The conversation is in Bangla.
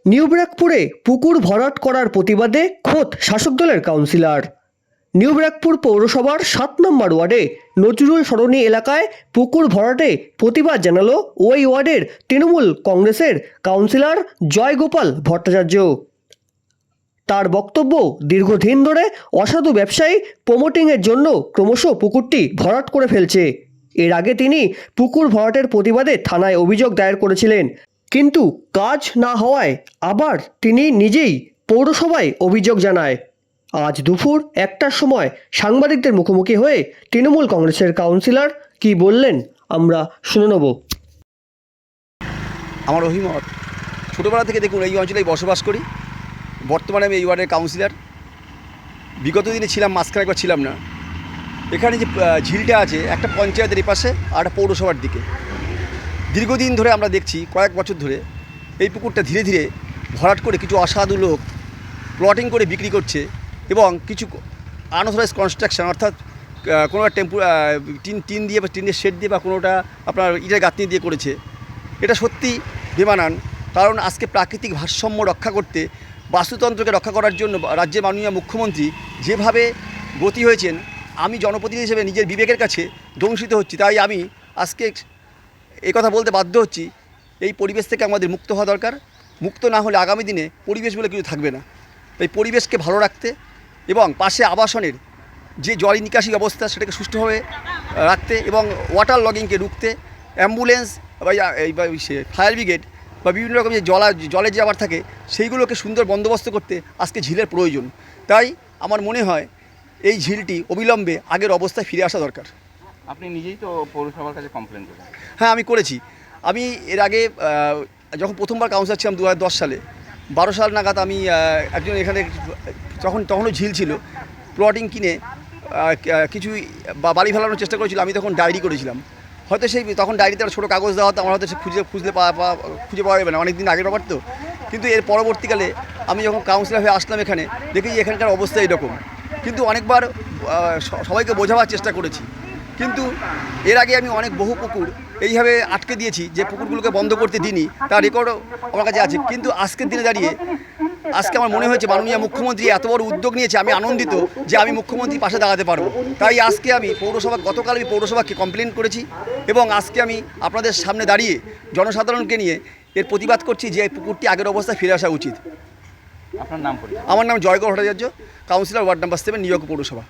নিউ ব্যারাকপুরে পুকুর ভরাট করার প্রতিবাদে খোদ শাসক দলের কাউন্সিলর। নিউ ব্যারাকপুর পৌরসভার 7 নম্বর ওয়ার্ডে নজরুল সরণি এলাকায় পুকুর ভরাটে প্রতিবাদ জানালো ওই ওয়ার্ডের তৃণমূল কংগ্রেসের কাউন্সিলর জয়গোপাল ভট্টাচার্য। তার বক্তব্য, দীর্ঘদিন ধরে অসাধু ব্যবসায়ী প্রমোটিংয়ের জন্য ক্রমশ পুকুরটি ভরাট করে ফেলছে। এর আগে তিনি পুকুর ভরাটের প্রতিবাদে থানায় অভিযোগ দায়ের করেছিলেন, কিন্তু কাজ না হওয়ায় আবার তিনি নিজেই পৌরসভায় অভিযোগ জানায়। আজ দুপুর 1টার সময় সাংবাদিকদের মুখোমুখি হয়ে তৃণমূল কংগ্রেসের কাউন্সিলর কি বললেন আমরা শুনে নেব। আমার অভিমত, ছোটোবেলা থেকে দেখুন এই অঞ্চলেই বসবাস করি। বর্তমানে আমি এই ওয়ার্ডের কাউন্সিলর। বিগত দিনে ছিলাম, মাঝখানে একবার ছিলাম না। এখানে যে ঝিলটা আছে একটা পঞ্চায়েতের এপাশে আর একটা পৌরসভার দিকে। দীর্ঘদিন ধরে আমরা দেখছি, কয়েক বছর ধরে এই পুকুরটা ধীরে ধীরে ভরাট করে কিছু অসাধু লোক প্লটিং করে বিক্রি করছে এবং কিছু আনঅথরাইজ কনস্ট্রাকশন, অর্থাৎ কোনো টিন দিয়ে বা টিনের শেড দিয়ে বা কোনোটা আপনার ইটের গাঁথনি দিয়ে করেছে। এটা সত্যি বেমানান। কারণ আজকে প্রাকৃতিক ভারসাম্য রক্ষা করতে, বাস্তুতন্ত্রকে রক্ষা করার জন্য রাজ্যের মাননীয় মুখ্যমন্ত্রী যেভাবে গতি হয়েছেন, আমি জনপ্রতিনিধি হিসেবে নিজের বিবেকের কাছে দংশিত হচ্ছি। তাই আমি আজকে এই কথা বলতে বাধ্য হচ্ছি, এই পরিবেশ থেকে আমাদের মুক্ত হওয়া দরকার। মুক্ত না হলে আগামী দিনে পরিবেশ বলে কিছু থাকবে না। তাই পরিবেশকে ভালো রাখতে এবং পাশে আবাসনের যে জল নিকাশি ব্যবস্থা সেটাকে সুষ্ঠুভাবে রাখতে এবং ওয়াটার লগিংকে রুখতে, অ্যাম্বুলেন্স বা ফায়ার ব্রিগেড বা বিভিন্ন রকম যে জলে যে আবার থাকে সেইগুলোকে সুন্দর বন্দোবস্ত করতে আজকে ঝিলের প্রয়োজন। তাই আমার মনে হয় এই ঝিলটি অবিলম্বে আগের অবস্থায় ফিরে আসা দরকার। আপনি নিজেই তো পৌরসভার কাছে কমপ্লেন করেন। হ্যাঁ, আমি করেছি। আমি এর আগে যখন প্রথমবার কাউন্সিলর ছিলাম 2010 সালে, 12 সাল নাগাদ আমি একজন এখানে তখনও ঝিল ছিল, প্লটিং কিনে কিছু বাড়ি ফেলানোর চেষ্টা করেছিল। আমি তখন ডায়েরি করেছিলাম। হয়তো তখন ডায়েরিতে একটা ছোটো কাগজ দেওয়া হতো, আমার হয়তো খুঁজে পাওয়া যাবে না, অনেক দিন আগের ব্যাপার তো। কিন্তু এর পরবর্তীকালে আমি যখন কাউন্সিলর হয়ে আসলাম এখানে, দেখি এখানকার অবস্থা এরকম। কিন্তু অনেকবার সবাইকে বোঝাবার চেষ্টা করেছি, কিন্তু এর আগে আমি বহু পুকুর এইভাবে আটকে দিয়েছি যে পুকুরগুলোকে বন্ধ করতে দিইনি, তার রেকর্ডও আমার কাছে আছে। কিন্তু আজকের দিনে দাঁড়িয়ে আজকে আমার মনে হয়েছে মাননীয় মুখ্যমন্ত্রী এত বড় উদ্যোগ নিয়েছে, আমি আনন্দিত যে আমি মুখ্যমন্ত্রীর পাশে দাঁড়াতে পারবো। তাই আজকে আমি গতকাল আমি পৌরসভাকে কমপ্লেন করেছি এবং আজকে আমি আপনাদের সামনে দাঁড়িয়ে জনসাধারণকে নিয়ে এর প্রতিবাদ করছি যে এই পুকুরটি আগের অবস্থায় ফিরে আসা উচিত। আপনার নাম? আমার নাম Joygopal Bhattacharya, councillor ward number 7, new York পৌরসভা।